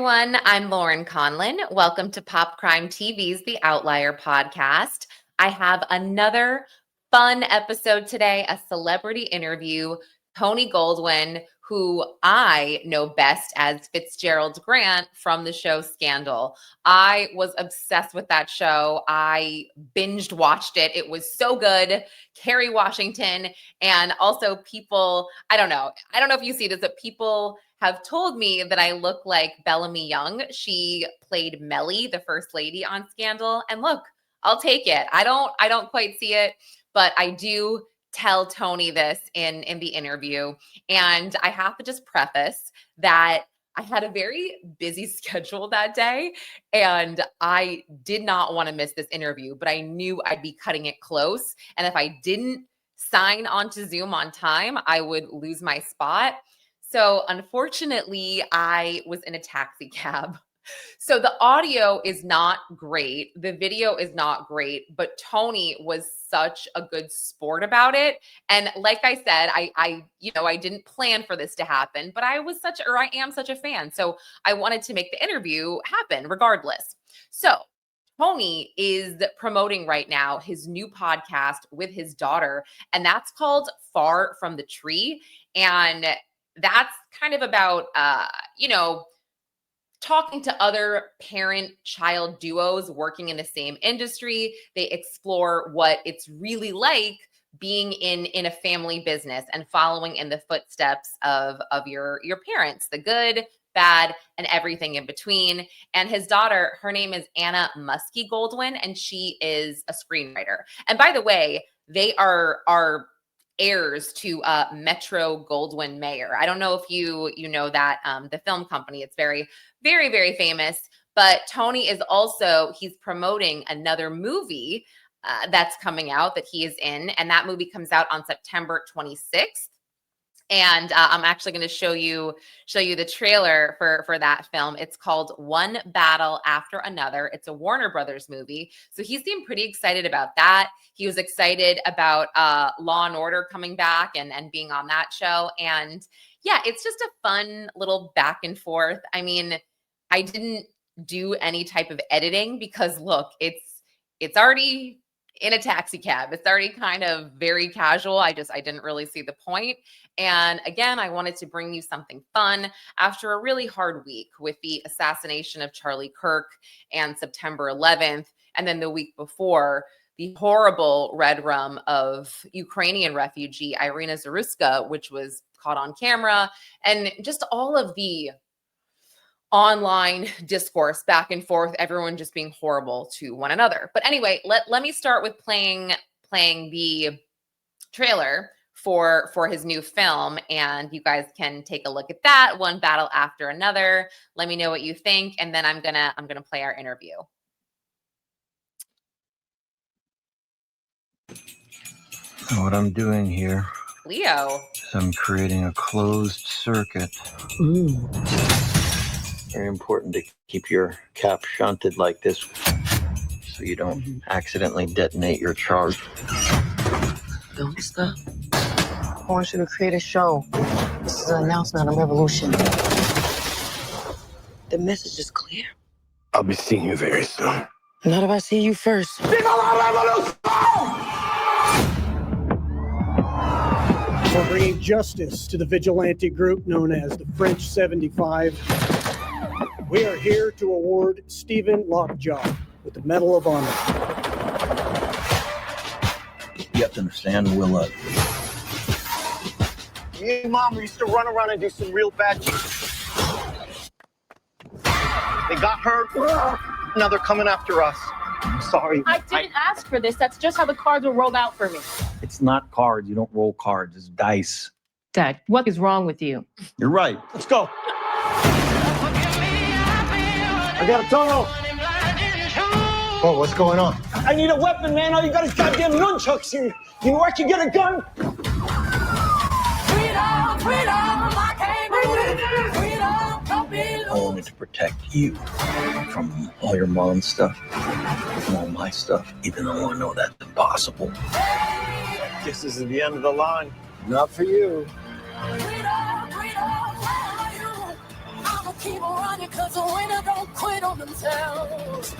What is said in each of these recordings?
everyone. I'm Lauren Conlin. Welcome to Pop Crime TV's The Outlier podcast. I have another fun episode today, a celebrity interview. Tony Goldwyn, who I know best as Fitzgerald Grant from the show Scandal. I was obsessed with that show. I binged watched it. It was so good. Kerry Washington, and also people, I don't know if you see this, but people have told me that I look like Bellamy Young. She played Mellie, the first lady on Scandal. And look, I'll take it. I don't quite see it, but I do tell Tony this in the interview. And I have to just preface that I had a very busy schedule that day, and I did not want to miss this interview, but I knew I'd be cutting it close. And if I didn't sign onto Zoom on time, I would lose my spot. So unfortunately, I was in a taxi cab. So the audio is not great. The video is not great, but Tony was such a good sport about it. And like I said, I didn't plan for this to happen, but I am such a fan. So I wanted to make the interview happen regardless. So Tony is promoting right now his new podcast with his daughter, and that's called Far From the Tree. And that's kind of about, talking to other parent-child duos working in the same industry. They explore what it's really like being in a family business and following in the footsteps of your parents, the good, bad, and everything in between. And his daughter, her name is Anna Musky-Goldwyn, and she is a screenwriter. And by the way, they are heirs to Metro-Goldwyn-Mayer. I don't know if you know that, the film company. It's very, very, very famous. But Tony is he's promoting another movie that's coming out that he is in. And that movie comes out on September 26th. And I'm actually going to show you the trailer for that film. It's called One Battle After Another. It's a Warner Brothers movie. So he seemed pretty excited about that. He was excited about Law and Order coming back and being on that show. And yeah, it's just a fun little back and forth. I mean, I didn't do any type of editing because look, it's already in a taxi cab. It's already kind of very casual. I didn't really see the point. And again, I wanted to bring you something fun after a really hard week with the assassination of Charlie Kirk and September 11th. And then the week before, the horrible red rum of Ukrainian refugee Irina Zaruska, which was caught on camera, and just all of the online discourse back and forth, everyone just being horrible to one another. But anyway, let me start with playing the trailer for his new film, and you guys can take a look at that. One Battle After Another. Let me know what you think, and then I'm gonna play our interview. What I'm doing here, Leo, is I'm creating a closed circuit. Very important to keep your cap shunted like this so you don't accidentally detonate your charge. Don't stop. I want you to create a show. This is an announcement of revolution. The message is clear. I'll be seeing you very soon. Not if I see you first. We're bringing justice to the vigilante group known as the French 75. We are here to award Stephen Lockjaw with the Medal of Honor. You have to understand, Will. Me and Mom used to run around and do some real bad shit. They got hurt. Now they're coming after us. I'm sorry. I didn't ask for this. That's just how the cards were rolled out for me. It's not cards. You don't roll cards. It's dice. Dad, what is wrong with you? You're right. Let's go. I got a Toro. Oh, what's going on? I need a weapon, man. All you got is goddamn nunchucks here. You know where I can get a gun? Freedom, freedom, I can't freedom, I wanted to protect you from all your mom's stuff and all my stuff, even though I know that's impossible. This is the end of the line. Not for you. freedom, freedom, where are you? I'm a keep running, cause the winner don't quit on themselves.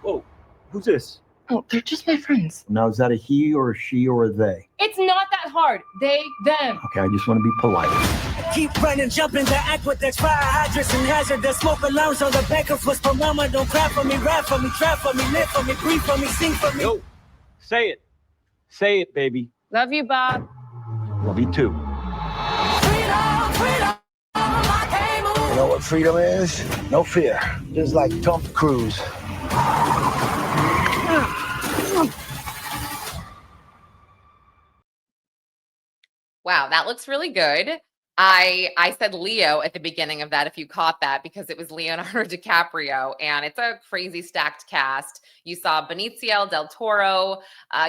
Whoa, who's this? Oh, they're just my friends. Now, is that a he or a she or a they? It's not that hard. They, them. Okay, I just want to be polite. Keep running, jumping the aqueducts, fire hydrants and hazardous smoke alarms on the back of us. But mama, don't cry for me, rap for me, trap for me, live for me, breathe for me, sing for me. Yo, say it. Say it, baby. Love you, Bob. Love you too. Freedom, freedom, I can't move. You know what freedom is? No fear. Just like Tom Cruise. Wow, that looks really good. I said Leo at the beginning of that, if you caught that, because it was Leonardo DiCaprio, and it's a crazy stacked cast. You saw Benicio del Toro,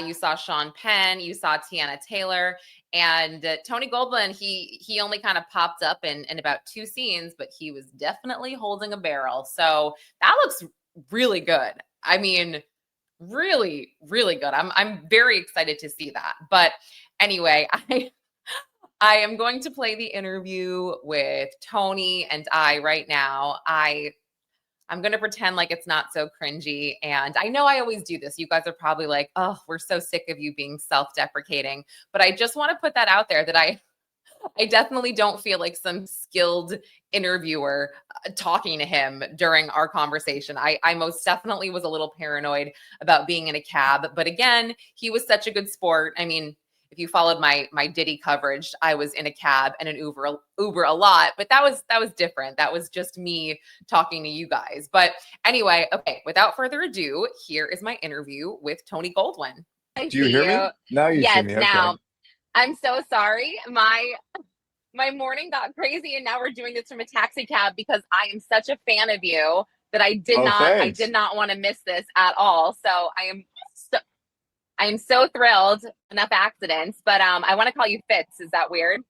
you saw Sean Penn, you saw Tiana Taylor, and Tony Goldwyn. He only kind of popped up in about 2 scenes, but he was definitely holding a barrel. So that looks really good. I mean, really, really good. I'm very excited to see that. But anyway, I am going to play the interview with Tony and I right now. I'm going to pretend like it's not so cringy. And I know I always do this. You guys are probably like, oh, we're so sick of you being self-deprecating. But I just want to put that out there that I definitely don't feel like some skilled interviewer talking to him during our conversation. I most definitely was a little paranoid about being in a cab. But again, he was such a good sport. I mean, if you followed my Diddy coverage, I was in a cab and an Uber a lot, but that was different. That was just me talking to you guys. But anyway, okay, without further ado, here is my interview with Tony Goldwyn. Do you hear me? Now you see me. Okay. Now. I'm so sorry. My morning got crazy, and now we're doing this from a taxi cab because I am such a fan of you that I did not want to miss this at all. So I am so thrilled. Enough accidents, but I want to call you Fitz. Is that weird?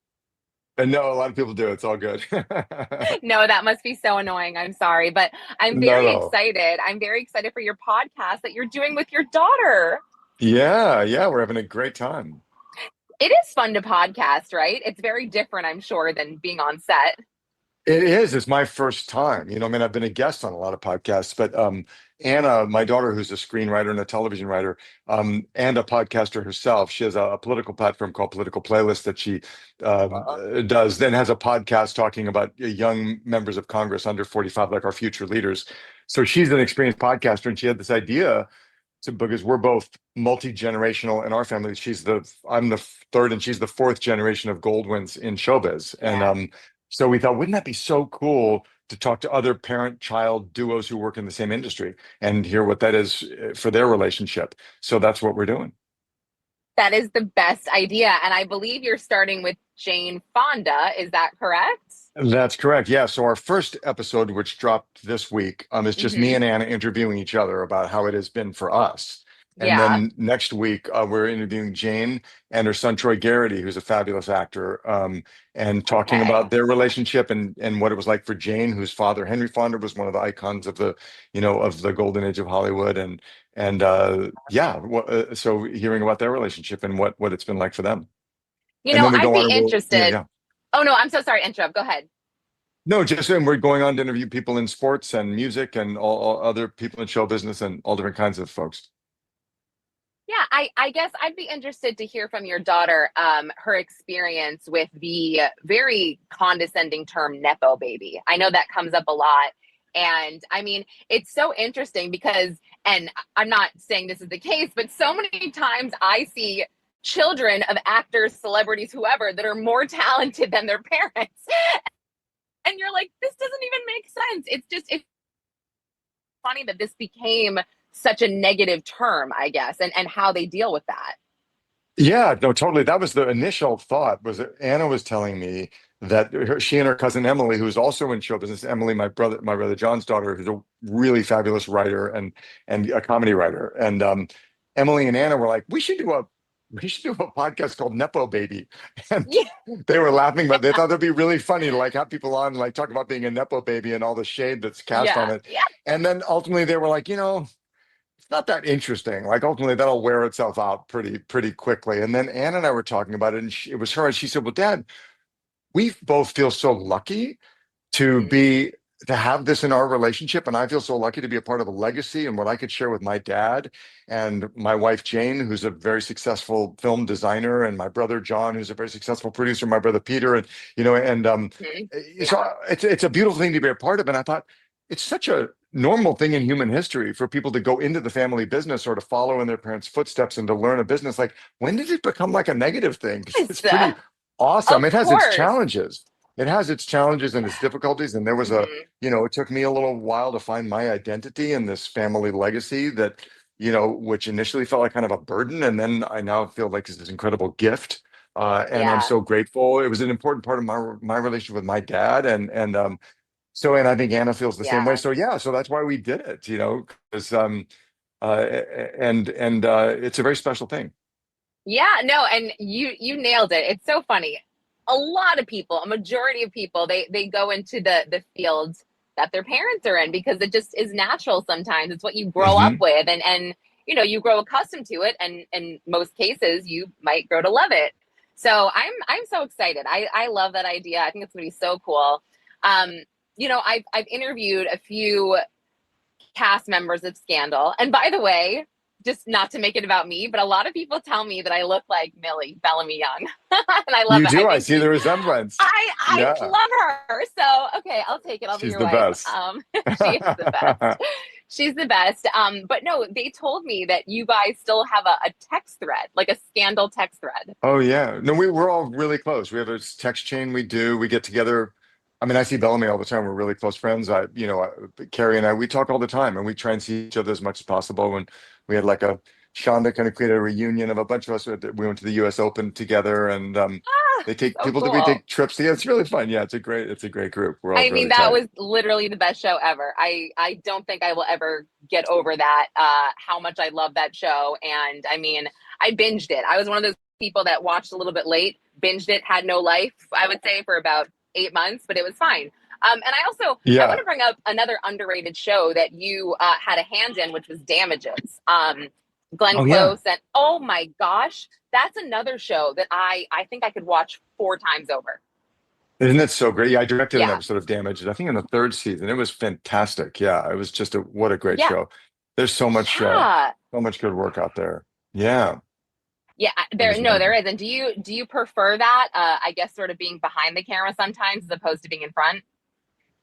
No, a lot of people do. It's all good. No, that must be so annoying. I'm sorry, but I'm very excited. I'm very excited for your podcast that you're doing with your daughter. Yeah, we're having a great time. It is fun to podcast, right? It's very different, I'm sure, than being on set. It is. It's my first time. I mean, I've been a guest on a lot of podcasts, but Anna, my daughter, who's a screenwriter and a television writer, and a podcaster herself, she has a political platform called Political Playlist that she does, then has a podcast talking about young members of Congress under 45, like our future leaders. So she's an experienced podcaster, and she had this idea because we're both multi-generational in our family. I'm the third and she's the fourth generation of Goldwyns in showbiz. Yeah. And so we thought, wouldn't that be so cool to talk to other parent-child duos who work in the same industry and hear what that is for their relationship. So that's what we're doing. That is the best idea. And I believe you're starting with Jane Fonda. Is that correct? That's correct. Yeah. So our first episode, which dropped this week, is just me and Anna interviewing each other about how it has been for us. And then next week, we're interviewing Jane and her son, Troy Garrity, who's a fabulous actor, and talking about their relationship and what it was like for Jane, whose father, Henry Fonda, was one of the icons of the, of the golden age of Hollywood. So hearing about their relationship and what it's been like for them. I'd be interested. Oh, no, I'm so sorry to interrupt. Go ahead. No, just we're going on to interview people in sports and music and all other people in show business and all different kinds of folks. Yeah, I guess I'd be interested to hear from your daughter, her experience with the very condescending term nepo baby. I know that comes up a lot. And I mean, it's so interesting because, and I'm not saying this is the case, but so many times I see children of actors, celebrities, whoever, that are more talented than their parents. And you're like, this doesn't even make sense. It's funny that this became such a negative term, I guess, and how they deal with that. Yeah, no, totally. That was the initial thought, was that Anna was telling me that she and her cousin Emily, who's also in show business, Emily, my brother John's daughter, who's a really fabulous writer and a comedy writer. And Emily and Anna were like, we should do a podcast called Nepo Baby. And they were laughing, but they thought it'd be really funny to have people on, talk about being a Nepo baby and all the shade that's cast on it. Yeah. And then ultimately they were like, it's not that interesting. Ultimately that'll wear itself out pretty quickly. And then Anna and I were talking about it, and it was her, and she said, well, Dad, we both feel so lucky to have this in our relationship, and I feel so lucky to be a part of a legacy and what I could share with my dad and my wife Jane, who's a very successful film designer, and my brother John, who's a very successful producer, my brother Peter, and so it's a beautiful thing to be a part of. And I thought it's such a normal thing in human history for people to go into the family business or to follow in their parents' footsteps and to learn a business. Like, when did it become like a negative thing? 'Cause it's pretty awesome. It has its challenges. It has its challenges and its difficulties. And there was it took me a little while to find my identity in this family legacy that, which initially felt like kind of a burden. And then I now feel like it's this incredible gift. And I'm so grateful. It was an important part of my relationship with my dad. And I think Anna feels the same way. So that's why we did it, because it's a very special thing. Yeah, no, and you nailed it. It's so funny. A lot of people, a majority of people, they go into the fields that their parents are in because it just is natural sometimes. It's what you grow up with, and you grow accustomed to it, and in most cases you might grow to love it. So I'm so excited. I love that idea. I think it's gonna be so cool. I've interviewed a few cast members of Scandal, and by the way, just not to make it about me, but a lot of people tell me that I look like Millie Bellamy Young. And I love it. You do. I see the resemblance. I love her. So, okay, I'll take it. I'll be your wife. She's the best. She's the best. But no, they told me that you guys still have a text thread, like a Scandal text thread. Oh, yeah. No, we're all really close. We have a text chain we do. We get together. I mean, I see Bellamy all the time. We're really close friends. Carrie and I, we talk all the time, and we try and see each other as much as possible. When we had Shonda kind of created a reunion of a bunch of us. We went to the U.S. Open together, and they take people cool. we take trips. Yeah, it's really fun. Yeah, it's a great group. We're all really that tight. Was literally the best show ever. I don't think I will ever get over that. How much I love that show, and I mean, I binged it. I was one of those people that watched a little bit late, binged it, had no life. I would say for about 8 months, but it was fine. And I also I want to bring up another underrated show that you had a hand in, which was Damages. Glenn Close, and oh my gosh, that's another show that I think I could watch 4 times over. Isn't it so great? Yeah, I directed an episode of Damages, I think in the 3rd season. It was fantastic. Yeah, it was just what a great show. There's so much good work out there. Yeah. Yeah, there is. And do you prefer that? I guess sort of being behind the camera sometimes as opposed to being in front?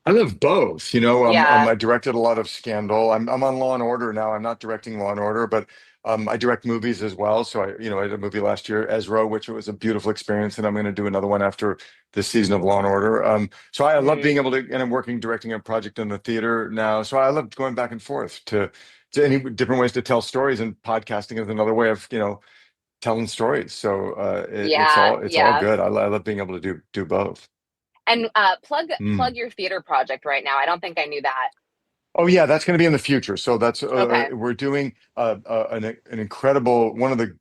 I love both. I directed a lot of Scandal. I'm on Law and Order now. I'm not directing Law and Order, but I direct movies as well. So I did a movie last year, Ezra, which was a beautiful experience, and I'm going to do another one after this season of Law and Order. So I love being able to, and I'm directing a project in the theater now. So I love going back and forth to any different ways to tell stories, and podcasting is another way of telling stories. So it's all good. I love being able to do both. And plug your theater project right now. I don't think I knew that. Oh yeah, that's going to be in the future. So that's we're doing an incredible,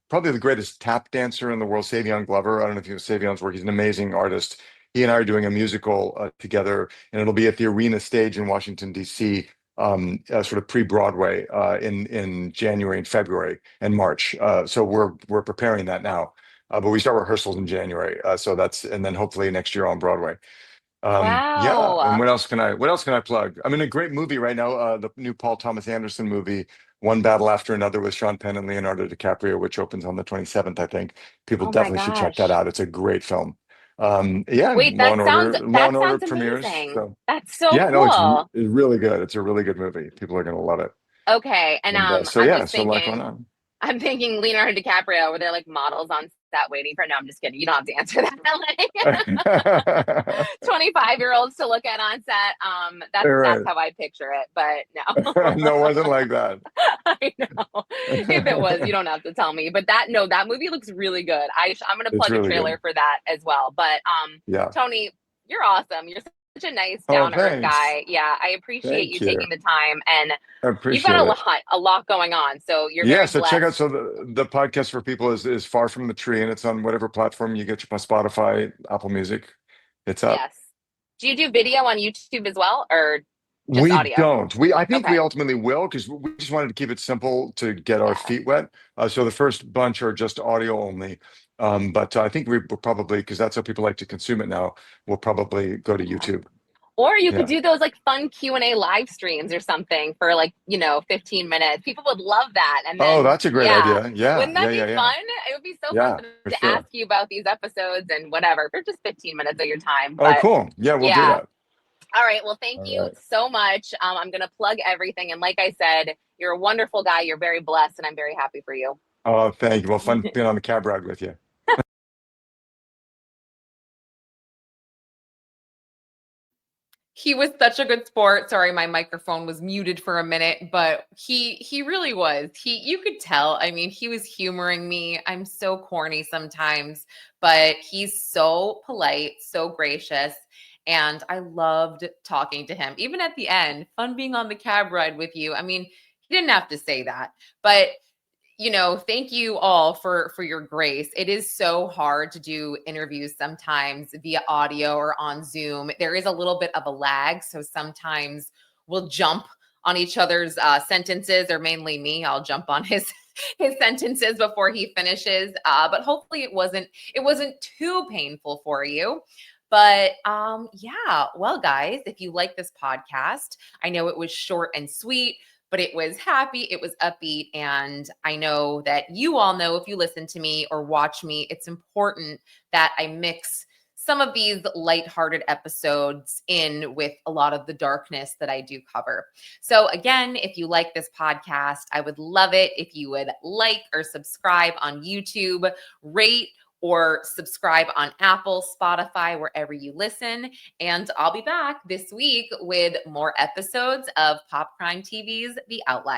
probably the greatest tap dancer in the world, Savion Glover. I don't know if you know Savion's work. He's an amazing artist. He and I are doing a musical together, and it'll be at the Arena Stage in Washington D.C. Sort of pre-Broadway in January and February and March. So we're preparing that now. But we start rehearsals in January. And then hopefully next year on Broadway. Wow. Yeah. And what else can I plug? I'm in a great movie right now. The new Paul Thomas Anderson movie, One Battle After Another, with Sean Penn and Leonardo DiCaprio, which opens on the 27th, I think. People definitely should check that out. It's a great film. Wait, Law and Order sounds premieres. amazing. So. That's so cool. No, it's really good. It's a really good movie. People are going to love it. Okay. And a lot going on. I'm thinking Leonardo DiCaprio, where they're like models on set waiting for. No, I'm just kidding. You don't have to answer that. 25-year-olds to look at on set. That's how I picture it. But no, no, it wasn't like that. I know. If it was, you don't have to tell me. But that movie looks really good. I'm going to plug a trailer for that as well. But Tony, you're awesome. You're such a nice down-to-earth guy. Yeah, I appreciate you taking the time, and you've got a lot going on. So you're very so blessed. Check out. So the podcast for people is Far From the Tree, and it's on whatever platform you get your Spotify, Apple Music. It's up. Yes. Do you do video on YouTube as well, or Just We audio. don't. I think Okay. we ultimately will, because we just wanted to keep it simple to get our feet wet. So the first bunch are just audio only. But I think we will probably, because that's how people like to consume it now, we'll probably go to YouTube. Or you could Yeah. do those like fun Q&A live streams or something for like, 15 minutes. People would love that. And Oh, then, that's a great idea. Yeah, wouldn't that be yeah. fun? It would be so fun Yeah, for them for to sure. ask you about these episodes and whatever for just 15 minutes of your time. Oh, But cool. Yeah, we'll do that. All right. Well, thank All you right. so much. I'm going to plug everything. And like I said, you're a wonderful guy. You're very blessed. And I'm very happy for you. Oh, thank you. Well, fun being on the cab ride with you. He was such a good sport. Sorry, my microphone was muted for a minute, but he really was. You could tell. I mean, he was humoring me. I'm so corny sometimes, but he's so polite, so gracious, and I loved talking to him. Even at the end, fun being on the cab ride with you. I mean, he didn't have to say that, but thank you all for your grace. It is so hard to do interviews sometimes via audio or on Zoom. There is a little bit of a lag, so sometimes we'll jump on each other's sentences, or mainly me. I'll jump on his sentences before he finishes. But hopefully it wasn't too painful for you. But yeah, well, guys, if you like this podcast, I know it was short and sweet, but it was happy, it was upbeat. And I know that you all know, if you listen to me or watch me, it's important that I mix some of these lighthearted episodes in with a lot of the darkness that I do cover. So again, if you like this podcast, I would love it if you would like or subscribe on YouTube, rate or subscribe on Apple, Spotify, wherever you listen. And I'll be back this week with more episodes of Pop Crime TV's The Outlier.